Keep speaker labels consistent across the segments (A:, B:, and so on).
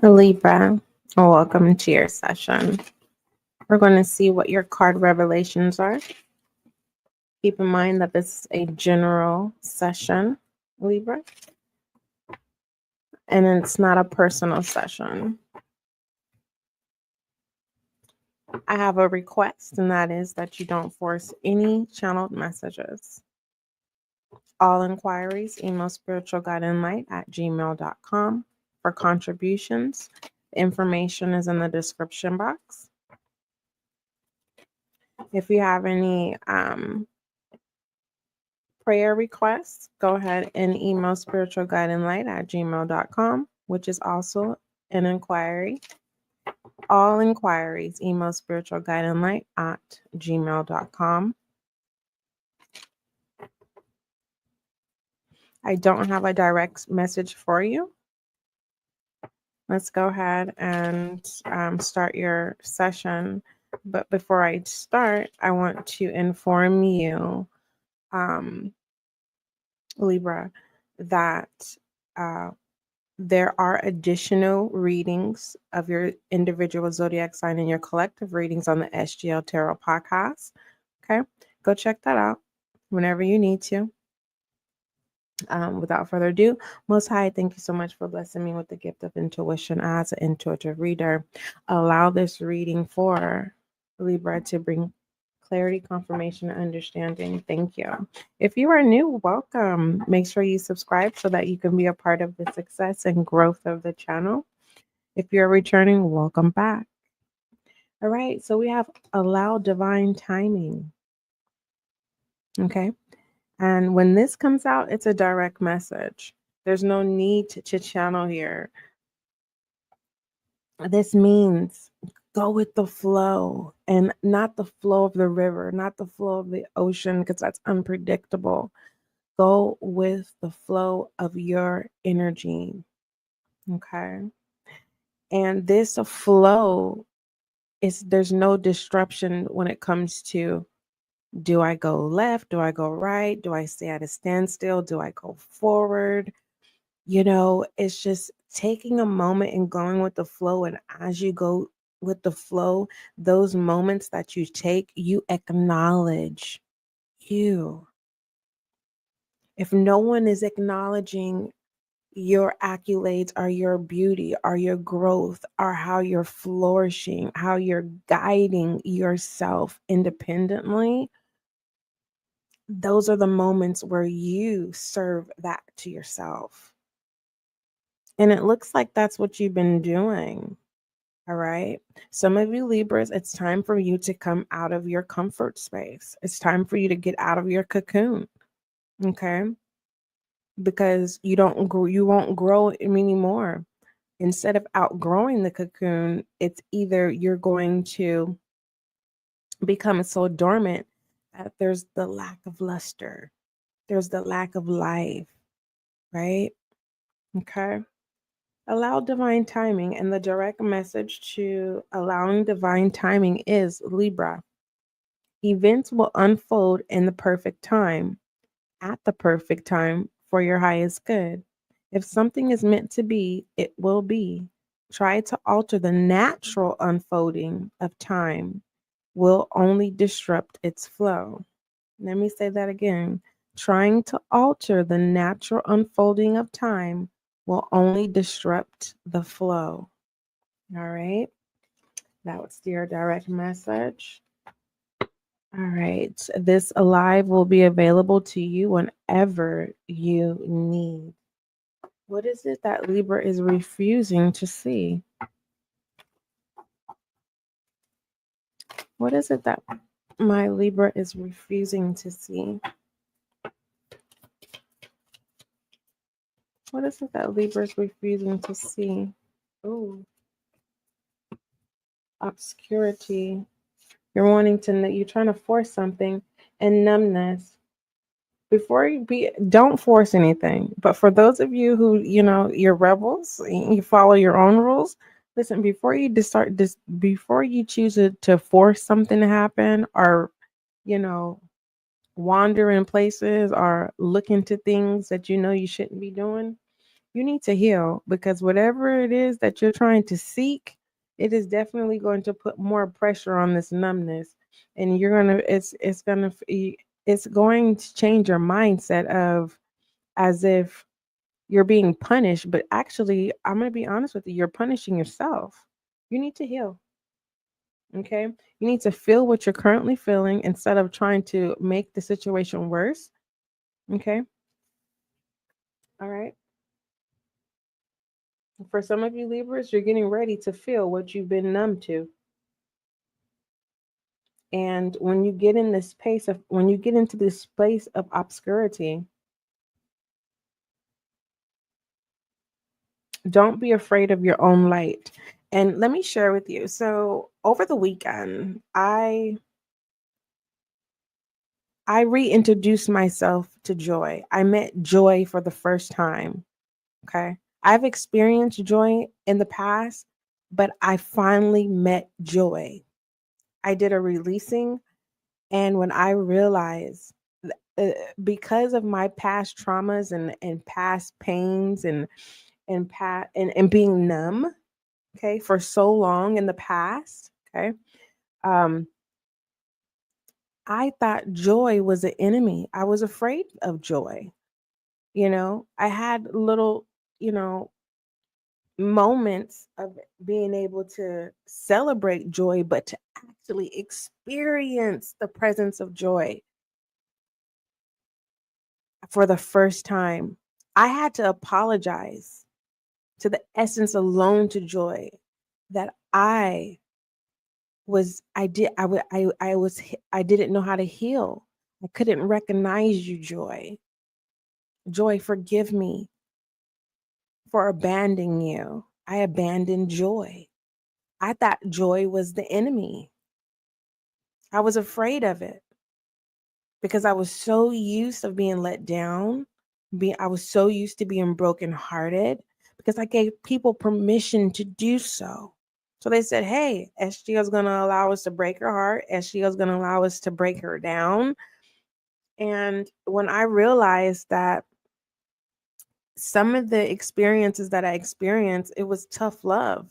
A: Libra, welcome to your session. We're going to see what your card revelations are. Keep in mind that this is a general session, Libra, and it's not a personal session. I have a request, and that is that you don't force any channeled messages. All inquiries, email spiritualguideandlight@gmail.com. For contributions, the information is in the description box. If you have any prayer requests, go ahead and email spiritualguideandlight@gmail.com, which is also an inquiry. All inquiries, email spiritualguideandlight@gmail.com. I don't have a direct message for you. Let's go ahead and start your session. But before I start, I want to inform you, Libra, that there are additional readings of your individual zodiac sign and your collective readings on the SGL Tarot Podcast. Okay, go check that out whenever you need to. Without further ado, Most High, thank you so much for blessing me with the gift of intuition as an intuitive reader. Allow this reading for Libra to bring clarity, confirmation, and understanding. Thank you. If you are new, welcome. Make sure you subscribe so that you can be a part of the success and growth of the channel. If you're returning, welcome back. All right, so we have allow divine timing. Okay. And when this comes out, it's a direct message. There's no need to channel here. This means go with the flow, and not the flow of the river, not the flow of the ocean, because that's unpredictable. Go with the flow of your energy. Okay. And this flow there's no disruption when it comes to, do I go left? Do I go right? Do I stay at a standstill? Do I go forward? It's just taking a moment and going with the flow. And as you go with the flow, those moments that you take, you acknowledge you. If no one is acknowledging your accolades or your beauty or your growth or how you're flourishing, how you're guiding yourself independently, those are the moments where you serve that to yourself. And it looks like that's what you've been doing. All right. Some of you Libras, it's time for you to come out of your comfort space. It's time for you to get out of your cocoon. Okay. Because you won't grow anymore. Instead of outgrowing the cocoon, it's either you're going to become so dormant that there's the lack of luster. There's the lack of life. Right. Okay. Allow divine timing, and the direct message to allowing divine timing is Libra. Events will unfold in the perfect time, at the perfect time for your highest good. If something is meant to be, it will be. Try to alter the natural unfolding of time will only disrupt its flow. Let me say that again. Trying to alter the natural unfolding of time will only disrupt the flow. All right. That was your direct message. All right. This live will be available to you whenever you need. What is it that Libra is refusing to see? What is it that my Libra is refusing to see? What is it that Libra is refusing to see? Oh, obscurity. You're trying to force something, and numbness. Don't force anything. But for those of you who, you're rebels, you follow your own rules. Listen, before you choose to force something to happen, or, wander in places or look into things that you shouldn't be doing, You need to heal, because whatever it is that you're trying to seek, it is definitely going to put more pressure on this numbness, and you're gonna it's going to change your mindset of as if you're being punished, but actually, I'm going to be honest with you, you're punishing yourself. You need to heal. Okay. You need to feel what you're currently feeling instead of trying to make the situation worse. Okay. All right. For some of you Libras, you're getting ready to feel what you've been numb to. And when you get in this space of, when you get into this space of obscurity, don't be afraid of your own light. And let me share with you. So over the weekend, I reintroduced myself to joy. I met joy for the first time. Okay. I've experienced joy in the past, but I finally met joy. I did a releasing, and when I realized, because of my past traumas and past pains and being numb, okay, for so long in the past, okay, um, I thought joy was an enemy. I was afraid of joy. I had little, you know, moments of being able to celebrate joy, but to actually experience the presence of joy for the first time, I had to apologize to the essence alone to joy that I didn't know how to heal. I couldn't recognize you, joy. Joy, forgive me for abandoning you. I abandoned joy. I thought joy was the enemy. I was afraid of it because I was so used to being let down. I was so used to being brokenhearted because I gave people permission to do so. So they said, hey, SGL is going to allow us to break her heart. SGL is going to allow us to break her down. And when I realized that some of the experiences that I experienced, it was tough love.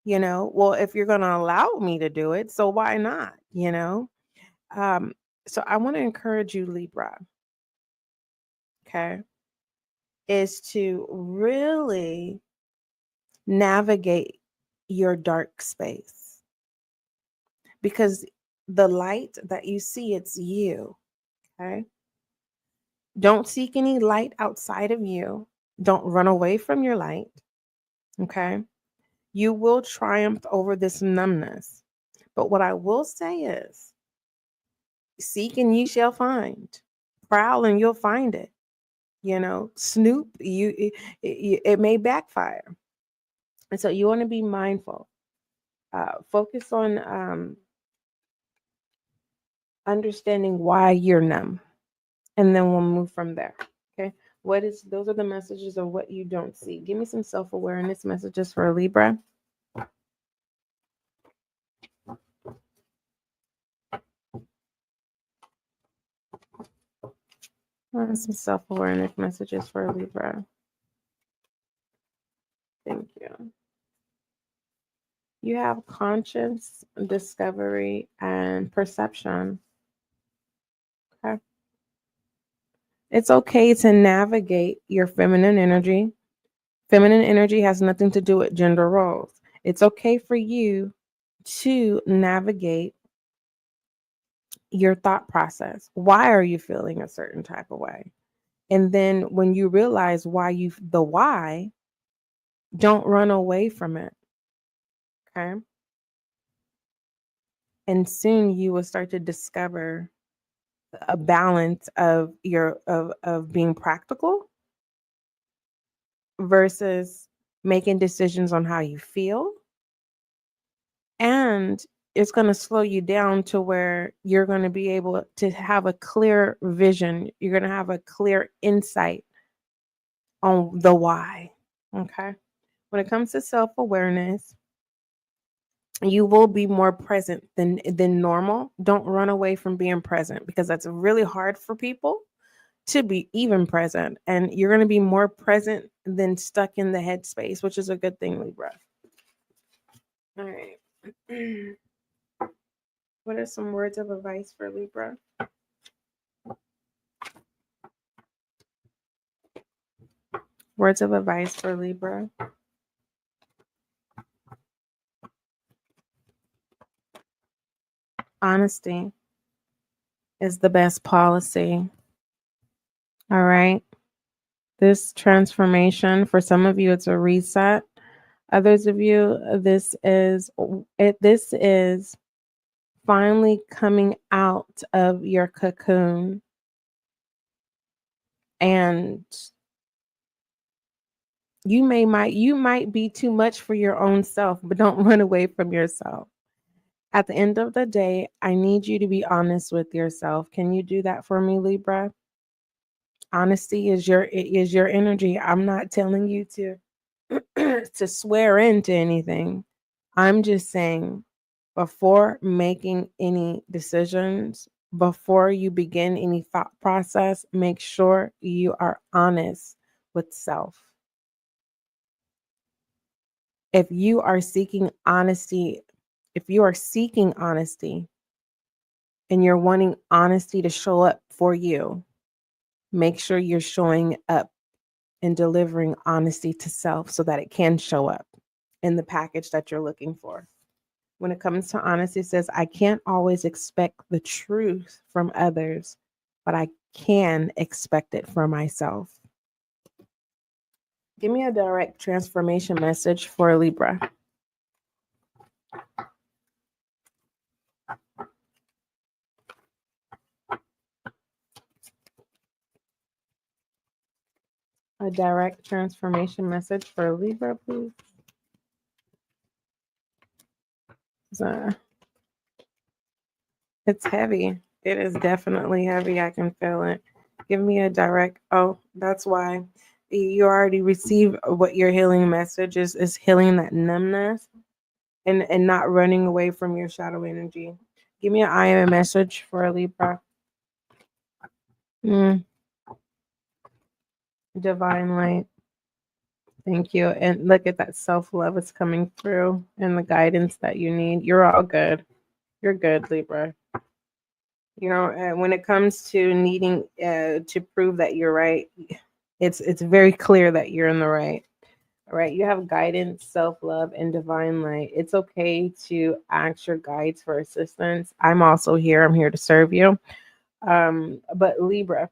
A: Well, if you're going to allow me to do it, so why not? Um, so I want to encourage you, Libra, okay, is to really navigate your dark space, because the light that you see, it's you, okay? Don't seek any light outside of you. Don't run away from your light, okay? You will triumph over this numbness. But what I will say is, seek and you shall find. Prowl and you'll find it. Snoop, it may backfire. And so you want to be mindful. Focus on understanding why you're numb, and then we'll move from there. Okay. Those are the messages of what you don't see. Give me some self-awareness messages for a Libra. Some self-awareness messages for a Libra. Thank you. You have conscience, discovery, and perception. Okay. It's okay to navigate your feminine energy. Feminine energy has nothing to do with gender roles. It's okay for you to navigate your thought process. Why are you feeling a certain type of way? And then when you realize the why, don't run away from it. Okay. And soon you will start to discover a balance of being practical versus making decisions on how you feel. And it's going to slow you down to where you're going to be able to have a clear vision. You're going to have a clear insight on the why. Okay. When it comes to self-awareness, you will be more present than normal. Don't run away from being present, because that's really hard for people. to be even present. And you're going to be more present than stuck in the headspace, which is a good thing, Libra. All right. What are some words of advice for Libra? Words of advice for Libra. Honesty is the best policy. All right. This transformation, for some of you, it's a reset. Others of you, this is finally coming out of your cocoon. And you might be too much for your own self, but don't run away from yourself. At the end of the day, I need you to be honest with yourself. Can you do that for me, Libra? Honesty is your energy. I'm not telling you to to swear into anything. I'm just saying, before making any decisions, before you begin any thought process, make sure you are honest with self. If you are seeking honesty, and you're wanting honesty to show up for you, make sure you're showing up and delivering honesty to self so that it can show up in the package that you're looking for. When it comes to honesty, it says, I can't always expect the truth from others, but I can expect it for myself. Give me a direct transformation message for Libra. A direct transformation message for Libra, please. It's heavy. It is definitely heavy. I can feel it. Give me a direct. Oh, that's why you already received what your healing message is healing that numbness and not running away from your shadow energy. Give me an I am a message for a Libra. Divine light. Thank you. And look at that self-love is coming through and the guidance that you need. You're all good. You're good, Libra. You know, when it comes to needing to prove that you're right, it's very clear that you're in the right. All right, you have guidance, self-love, and divine light. It's okay to ask your guides for assistance. I'm also here. I'm here to serve you. But Libra,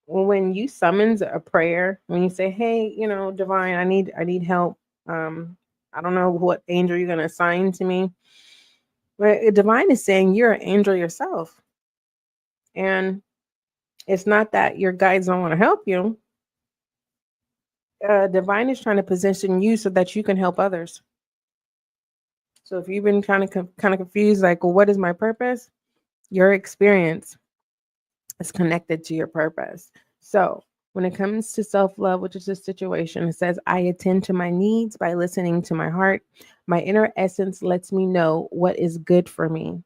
A: when you summons a prayer, when you say, "Hey, you know, divine, I need help. I don't know what angel you're going to assign to me." But divine is saying you're an angel yourself. And it's not that your guides don't want to help you. Divine is trying to position you so that you can help others. So if you've been kind of confused, like, well, what is my purpose? Your experience is connected to your purpose. So when it comes to self-love, which is a situation, it says, I attend to my needs by listening to my heart. My inner essence lets me know what is good for me.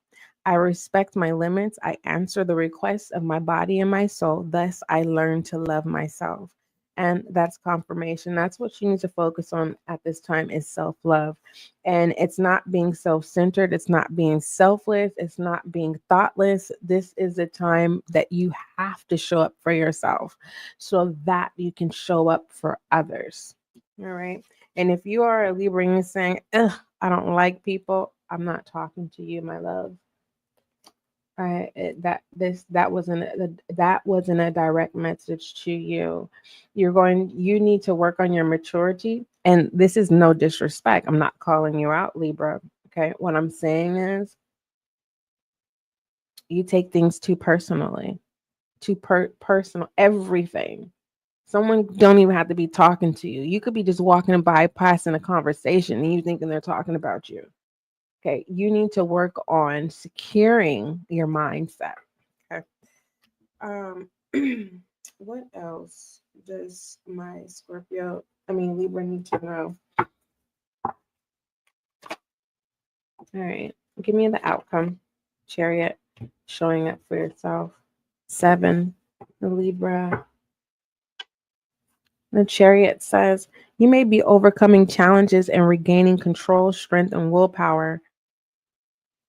A: I respect my limits. I answer the requests of my body and my soul. Thus, I learn to love myself. And that's confirmation. That's what you need to focus on at this time is self-love. And it's not being self-centered. It's not being selfless. It's not being thoughtless. This is a time that you have to show up for yourself so that you can show up for others. All right. And if you are a Libra and you're saying, ugh, I don't like people, I'm not talking to you, my love. That wasn't a direct message to you. You need to work on your maturity. And this is no disrespect. I'm not calling you out, Libra. Okay. What I'm saying is you take things too personally, too personal, everything. Someone don't even have to be talking to you. You could be just walking by, passing a conversation, and you thinking they're talking about you. Okay, you need to work on securing your mindset. Okay. What else does my Libra need to know? All right, give me the outcome. Chariot, showing up for yourself. 7, Libra. The Chariot says, you may be overcoming challenges and regaining control, strength, and willpower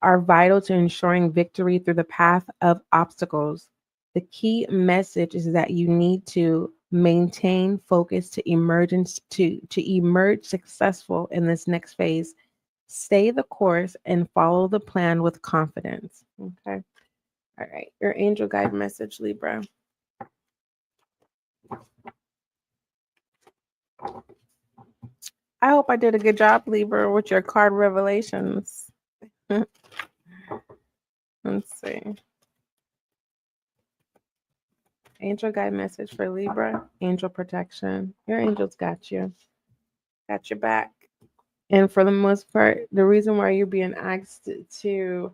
A: are vital to ensuring victory through the path of obstacles. The key message is that you need to maintain focus to emerge successful in this next phase. Stay the course and follow the plan with confidence. Okay. All right. Your angel guide message, Libra. I hope I did a good job, Libra, with your card revelations. Let's see. Angel guide message for Libra. Angel protection. Your angels got you. Got your back. And for the most part, the reason why you're being asked to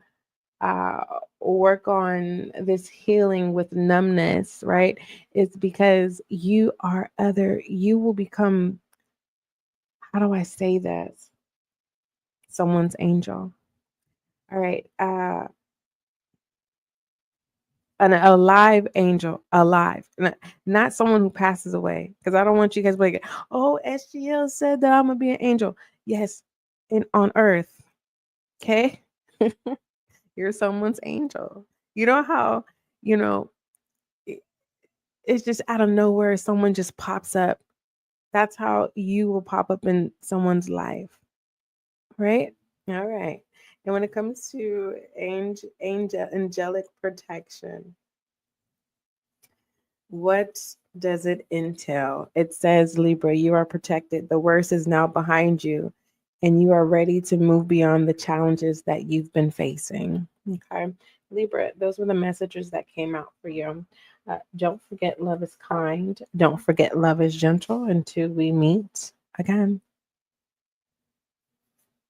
A: work on this healing with numbness, right, is because you will become, how do I say this? Someone's angel. All right. An alive angel, alive, not someone who passes away. Because I don't want you guys to be like, oh, SGL said that I'm gonna be an angel. Yes, on earth. Okay, you're someone's angel. You know how it's just out of nowhere. Someone just pops up. That's how you will pop up in someone's life, right? All right. And when it comes to angelic protection, what does it entail? It says, Libra, you are protected. The worst is now behind you, and you are ready to move beyond the challenges that you've been facing. Okay. Libra, those were the messages that came out for you. Don't forget, love is kind. Don't forget, love is gentle. Until we meet again.